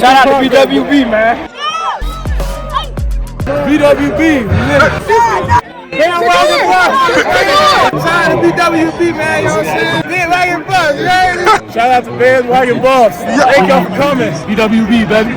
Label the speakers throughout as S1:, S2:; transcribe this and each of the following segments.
S1: Shout out to BWB, man. BWB. Shout out to BWB, man. You know what I'm saying? Bandwagon Buffs, man. Shout out to Bandwagon Buffs. Thank y'all for coming. BWB, baby.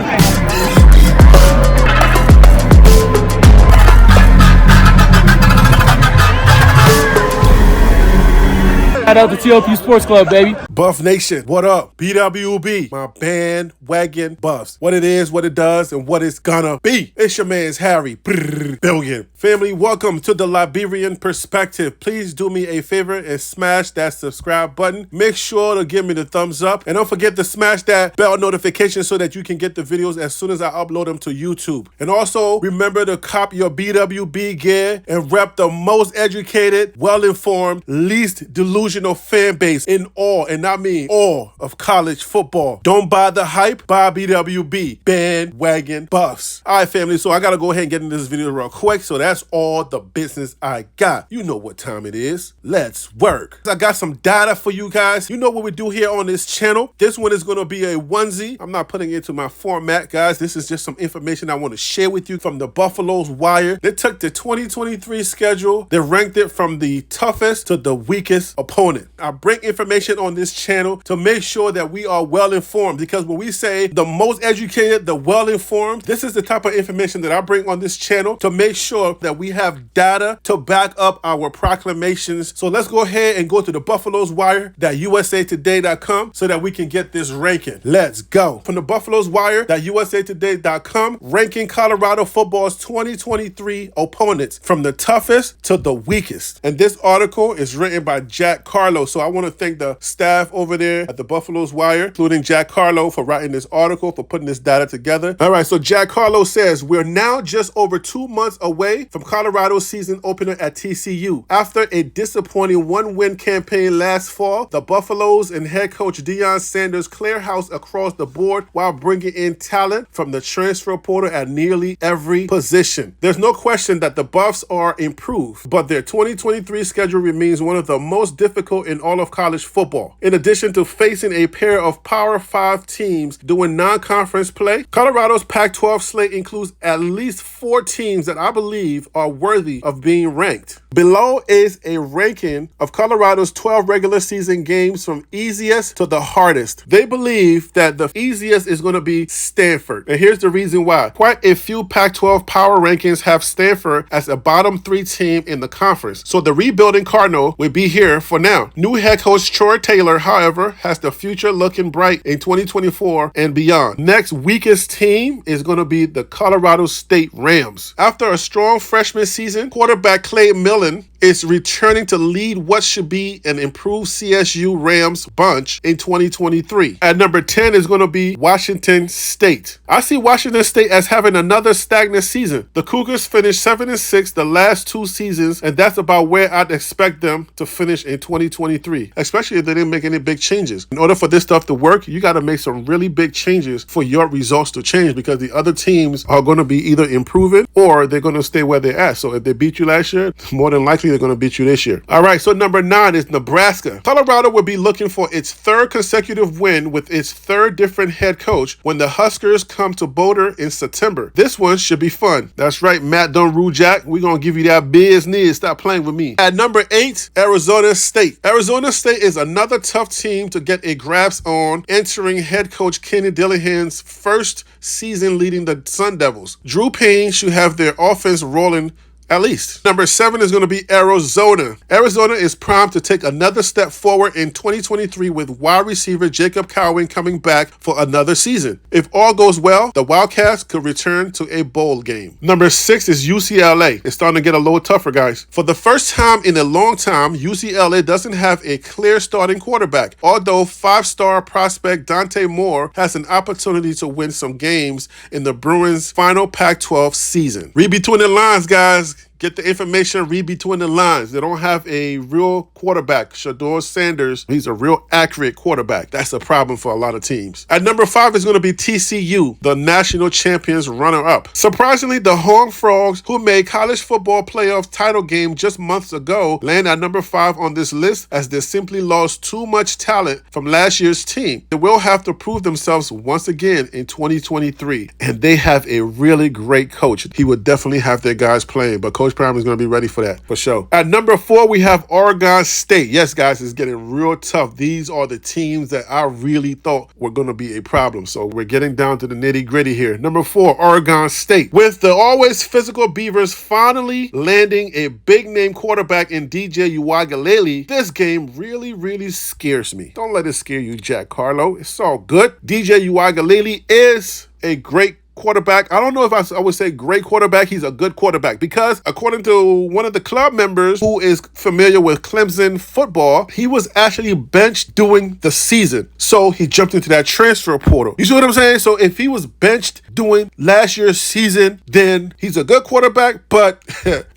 S1: Shout out to TLP Sports Club, baby.
S2: Buff Nation, what up? BWB, my Bandwagon Buffs. What it is, what it does, and what it's gonna be. It's your man's Harry Billion. Family, welcome to the Liberian Perspective. Please do me a favor and smash that subscribe button. Make sure to give me the thumbs up. And don't forget to smash that bell notification so that you can get the videos as soon as I upload them to YouTube. And also, remember to cop your BWB gear and rep the most educated, well-informed, least delusional fan base in all, and I mean all, of college football. Don't buy the hype, buy BWB, Bandwagon Buffs. All right, family, so I gotta go ahead and get into this video real quick. So that's all the business I got. You know what time it is. Let's work. I got some data for you guys. You know what we do here on this channel. This one is gonna be a onesie. I'm not putting it into my format, guys. This is just some information I want to share with you from the Buffalo's Wire. They took the 2023 schedule. They ranked it from the toughest to the weakest opponent. I bring information on this channel to make sure that we are well informed, because when we say the most educated, the well informed, this is the type of information that I bring on this channel to make sure that we have data to back up our proclamations. So let's go ahead and go to the Buffalo's Wire.usatoday.com so that we can get this ranking. Let's go. From the Buffalo's Wire.usatoday.com, ranking Colorado football's 2023 opponents from the toughest to the weakest. And this article is written by Jack Carlo. So I want to thank the staff over there at the Buffalo's Wire, including Jack Carlo, for writing this article, for putting this data together. All right, so Jack Carlo says, we're now just over 2 months away from Colorado's season opener at TCU. After a disappointing one-win campaign last fall, the Buffaloes and head coach Deion Sanders clear house across the board while bringing in talent from the transfer portal at nearly every position. There's no question that the Buffs are improved, but their 2023 schedule remains one of the most difficult in all of college football. In addition to facing a pair of Power 5 teams doing non-conference play, Colorado's Pac-12 slate includes at least 4 teams that I believe are worthy of being ranked. Below is a ranking of Colorado's 12 regular season games from easiest to the hardest. They believe that the easiest is going to be Stanford. And here's the reason why. Quite a few Pac-12 power rankings have Stanford as a bottom 3 team in the conference. So the rebuilding Cardinal will be here for now. New head coach Troy Taylor, however, has the future looking bright in 2024 and beyond. Next weakest team is going to be the Colorado State Rams. After a strong freshman season, quarterback Clay Millen is returning to lead what should be an improved CSU Rams bunch in 2023. At number 10 is going to be Washington State. I see Washington State as having another stagnant season. The Cougars finished 7-6 the last 2 seasons, and that's about where I'd expect them to finish in 2023, especially if they didn't make any big changes. In order for this stuff to work, you got to make some really big changes for your results to change, because the other teams are going to be either improving or they're going to stay where they're at. So if they beat you last year, more than likely they're going to beat you this year. All right, so number 9 is Nebraska. Colorado will be looking for its 3rd consecutive win with its 3rd different head coach when the Huskers come to Boulder in September. This one should be fun. That's right, Matt Dunrujak. We're going to give you that business. Stop playing with me. At number 8, Arizona State. Arizona State is another tough team to get a grasp on, entering head coach Kenny Dillahan's first season leading the Sun Devils. Drew Payne should have their offense rolling at least. Number 7 is going to be Arizona. Arizona is primed to take another step forward in 2023 with wide receiver Jacob Cowing coming back for another season. If all goes well, the Wildcats could return to a bowl game. Number 6 is UCLA. It's starting to get a little tougher, guys. For the first time in a long time, UCLA doesn't have a clear starting quarterback, although 5-star prospect Dante Moore has an opportunity to win some games in the Bruins' final Pac-12 season. Read between the lines, guys. get the information, read between the lines. They don't have a real quarterback. Shedeur Sanders, he's a real accurate quarterback. That's a problem for a lot of teams. At number 5 is going to be TCU, the national champions runner-up. Surprisingly, the Horned Frogs, who made college football playoff title game just months ago, land at number 5 on this list as they simply lost too much talent from last year's team. They will have to prove themselves once again in 2023, and they have a really great coach. He would definitely have their guys playing, but Coach Prime is going to be ready for that, for sure. At number 4, we have Oregon State. Yes, guys, it's getting real tough. These are the teams that I really thought were going to be a problem, so we're getting down to the nitty-gritty here. Number 4, Oregon State. With the always physical Beavers finally landing a big-name quarterback in DJ Uiagalelei, this game really scares me. Don't let it scare you, Jack Carlo. It's all good. DJ Uiagalelei is a great quarterback. I don't know if I would say great quarterback. He's a good quarterback because according to one of the club members who is familiar with Clemson football, he was actually benched during the season. So he jumped into that transfer portal. You see what I'm saying? So if he was benched during last year's season, then he's a good quarterback, but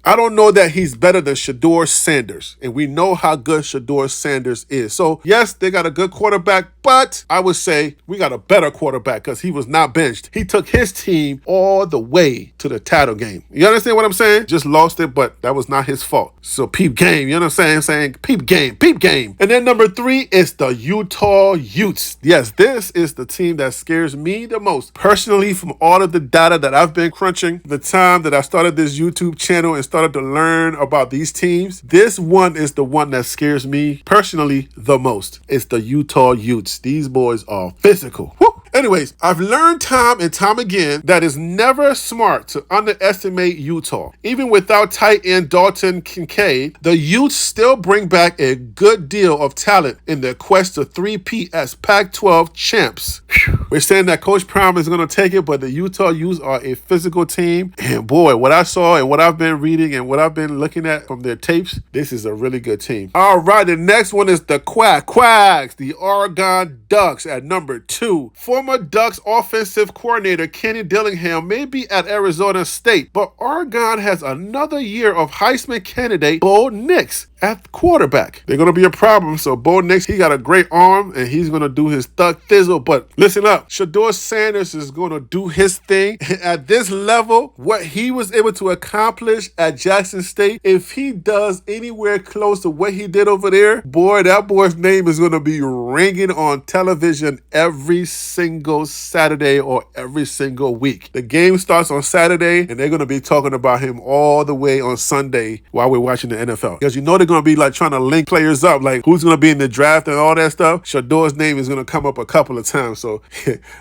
S2: I don't know that he's better than Shedeur Sanders. And we know how good Shedeur Sanders is. So yes, they got a good quarterback, but I would say we got a better quarterback because he was not benched. He took his team all the way to the title game. You understand what I'm saying? Just lost it, but that was not his fault. So peep game, you know what I'm saying? Peep game. And then number 3 is the Utah Utes. Yes, this is the team that scares me the most. Personally, from all of the data that I've been crunching, the time that I started this YouTube channel and started to learn about these teams, this one is the one that scares me personally the most. It's the Utah Utes. These boys are physical. Woo! Anyways, I've learned time and time again that it's never smart to underestimate Utah. Even without tight end Dalton Kincaid, the Utes still bring back a good deal of talent in their quest to 3-peat as Pac-12 champs. We're saying that Coach Prime is going to take it, but the Utah Utes are a physical team. And boy, what I saw and what I've been reading and what I've been looking at from their tapes, this is a really good team. All right, the next one is the Quacks, the Oregon Ducks at number 2. Former Ducks offensive coordinator Kenny Dillingham may be at Arizona State, but Oregon has another year of Heisman candidate Bo Nix at quarterback. They're going to be a problem. So Bo Nix, he got a great arm and he's going to do his thug thizzle. But listen up, Shedeur Sanders is going to do his thing. At this level, what he was able to accomplish at Jackson State, if he does anywhere close to what he did over there, boy, that boy's name is going to be ringing on television every single Saturday or every single week. The game starts on Saturday and they're going to be talking about him all the way on Sunday while we're watching the NFL. Because you know they're going to be like trying to link players up, like who's going to be in the draft and all that stuff. Shedeur's name is going to come up a couple of times. So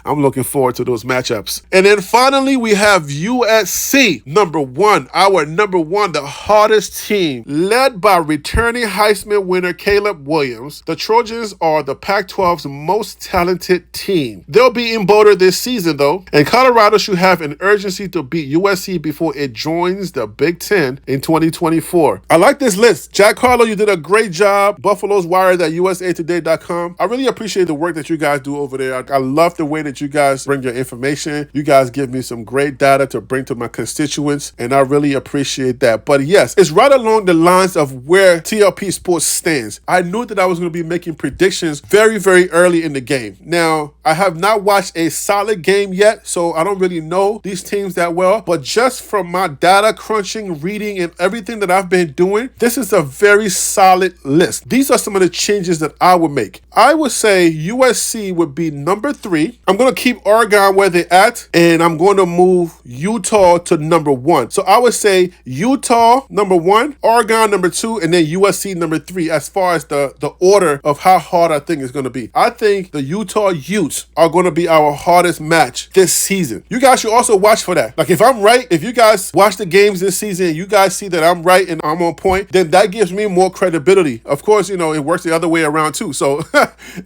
S2: I'm looking forward to those matchups. And then finally, we have USC, number 1. Our number 1, the hardest team, led by returning Heisman winner Caleb Williams. The Trojans are the Pac-12's most talented team. They'll be in Boulder this season, though, and Colorado should have an urgency to beat USC before it joins the Big Ten in 2024. I like this list. Jack Carlo, you did a great job. Buffalo's Wired at usatoday.com. I really appreciate the work that you guys do over there. I love the way that you guys bring your information. You guys give me some great data to bring to my constituents, and I really appreciate that. But yes, it's right along the lines of where TLP Sports stands. I knew that I was going to be making predictions very early in the game. Now, I have not watched a solid game yet, so I don't really know these teams that well, but just from my data crunching, reading, and everything that I've been doing, this is a very solid list. These are some of the changes that I would make. I would say USC would be number 3. I'm going to keep Oregon where they're at, and I'm going to move Utah to number 1. So I would say Utah number 1, Oregon number 2, and then USC number 3 as far as the order of how hard I think it's going to be. I think the Utah Utes are going to be our hardest match this season. You guys should also watch for that. Like if I'm right, if you guys watch the games this season and you guys see that I'm right and I'm on point, then that gives me me more credibility. Of course, you know, it works the other way around too. So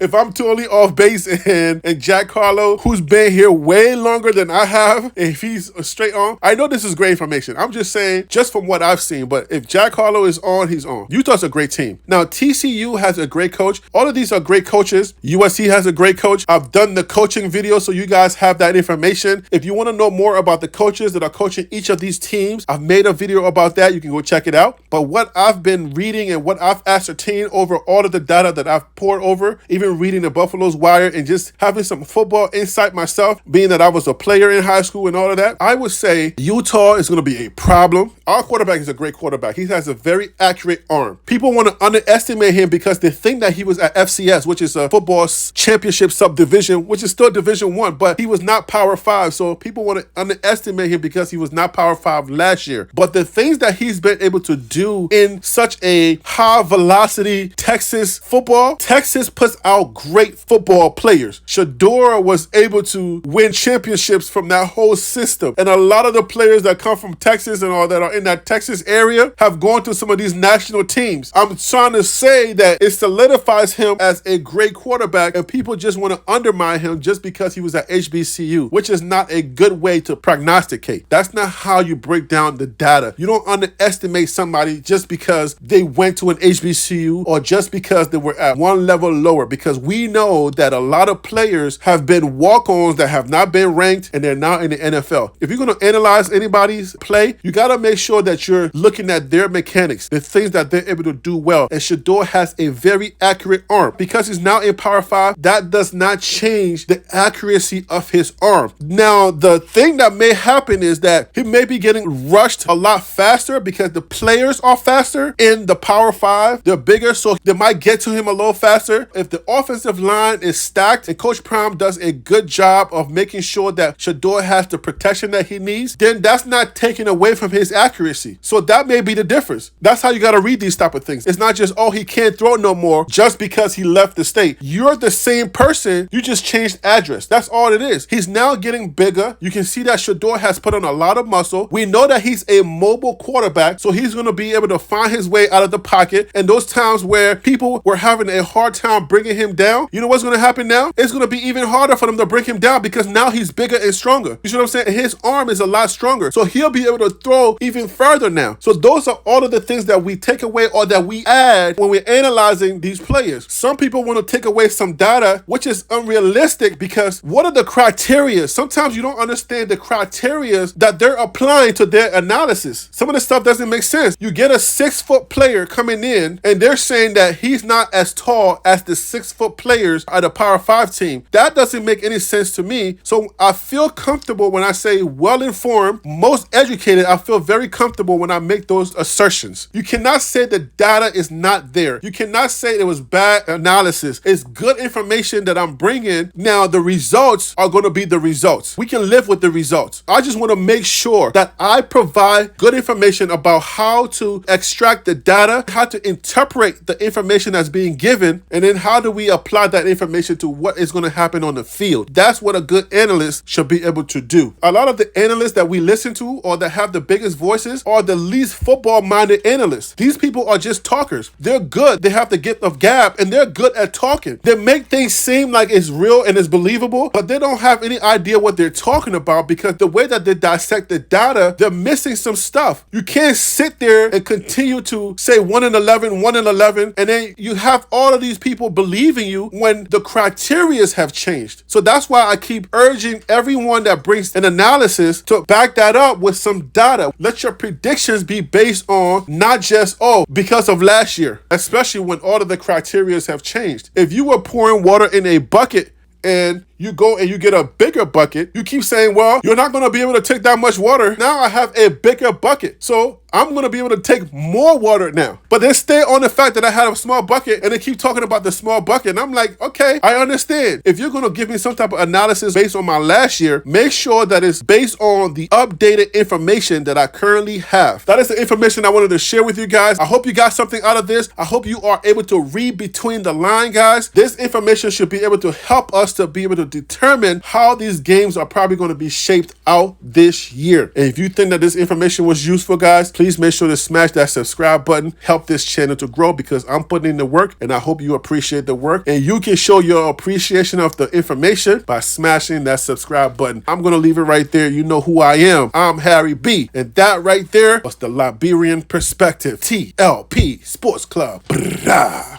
S2: if I'm totally off base and Jack Harlow, who's been here way longer than I have, if he's straight on, I know this is great information. I'm just saying, just from what I've seen, but if Jack Harlow is on, he's on. Utah's a great team. Now, TCU has a great coach. All of these are great coaches. USC has a great coach. I've done the coaching video, so you guys have that information. If you want to know more about the coaches that are coaching each of these teams, I've made a video about that. You can go check it out. But what I've been reading and what I've ascertained over all of the data that I've poured over, even reading the Buffalo's Wire and just having some football insight myself, being that I was a player in high school and all of that, I would say Utah is going to be a problem. Our quarterback is a great quarterback. He has a very accurate arm. People want to underestimate him because they think that he was at FCS, which is a football championship subdivision, which is still Division I, but he was not Power 5. So people want to underestimate him because he was not Power 5 last year. But the things that he's been able to do in such a high velocity Texas football, Texas puts out great football players. Shedeur was able to win championships from that whole system. And a lot of the players that come from Texas and all that are in that Texas area have gone to some of these national teams. I'm trying to say that it solidifies him as a great quarterback, and people just want to undermine him just because he was at HBCU, which is not a good way to prognosticate. That's not how you break down the data. You don't underestimate somebody just because they went to an HBCU or just because they were at one level lower, because we know that a lot of players have been walk-ons that have not been ranked and they're now in the NFL. If you're going to analyze anybody's play, you got to make sure that you're looking at their mechanics, the things that they're able to do well. And Shedeur has a very accurate arm. Because he's now in Power 5, that does not change the accuracy of his arm. Now, the thing that may happen is that he may be getting rushed a lot faster because the players are faster in the Power 5. They're bigger, so they might get to him a little faster. If the offensive line is stacked and Coach Prime does a good job of making sure that Shedeur has the protection that he needs, then that's not taking away from his accuracy. So that may be the difference. That's how you got to read these type of things. It's not just, oh, he can't throw no more just because he left the state. You're the same person. You just changed address. That's all it is. He's now getting bigger. You can see that Shedeur has put on a lot of muscle. We know that he's a mobile quarterback, so he's going to be able to find his way out of the pocket. And those times where people were having a hard time bringing him down, you know what's going to happen now? It's going to be even harder for them to bring him down because now he's bigger and stronger. You see what I'm saying? His arm is a lot stronger, so he'll be able to throw even further now. So those are all of the things that we take away or that we add when we're analyzing these players. Some people want to take away some data, which is unrealistic, because what are the criteria? Sometimes you don't understand the criteria that they're applying to their analysis. Some of the stuff doesn't make sense. You get a 6-foot player coming in and they're saying that he's not as tall as the 6-foot players at a Power 5 team. That doesn't make any sense to me. So I feel comfortable when I say well-informed, most educated. I feel very comfortable when I make those assertions. You cannot say the data is not there. You cannot say it was bad analysis. It's good information that I'm bringing. Now, the results are going to be the results. We can live with the results. I just want to make sure that I provide good information about how to extract the data, how to interpret the information that's being given, and then how do we apply that information to what is going to happen on the field. That's what a good analyst should be able to do. A lot of the analysts that we listen to or that have the biggest voices are the least football-minded analysts. These people are just talkers. They're good. They have the gift of gab, and they're good at talking. They make things seem like it's real and it's believable, but they don't have any idea what they're talking about because the way that they dissect the data, they're missing some stuff. You can't sit there and continue to say 1-11, 1-11, and then you have all of these people believing you when the criterias have changed. So that's why I keep urging everyone that brings an analysis to back that up with some data. Let your predictions be based on not just, oh, because of last year, especially when all of the criterias have changed. If you were pouring water in a bucket and you go and you get a bigger bucket, you keep saying, well, you're not going to be able to take that much water. Now I have a bigger bucket, so I'm going to be able to take more water now. But they stay on the fact that I had a small bucket and they keep talking about the small bucket. And I'm like, okay, I understand. If you're going to give me some type of analysis based on my last year, make sure that it's based on the updated information that I currently have. That is the information I wanted to share with you guys. I hope you got something out of this. I hope you are able to read between the line, guys. This information should be able to help us to be able to determine how these games are probably going to be shaped out this year. And if you think that this information was useful, guys, please make sure to smash that subscribe button. Help this channel to grow because I'm putting in the work and I hope you appreciate the work. And you can show your appreciation of the information by smashing that subscribe button. I'm going to leave it right there. You know who I am. I'm Harry B. And that right there was the Liberian Perspective TLP Sports Club. Brah.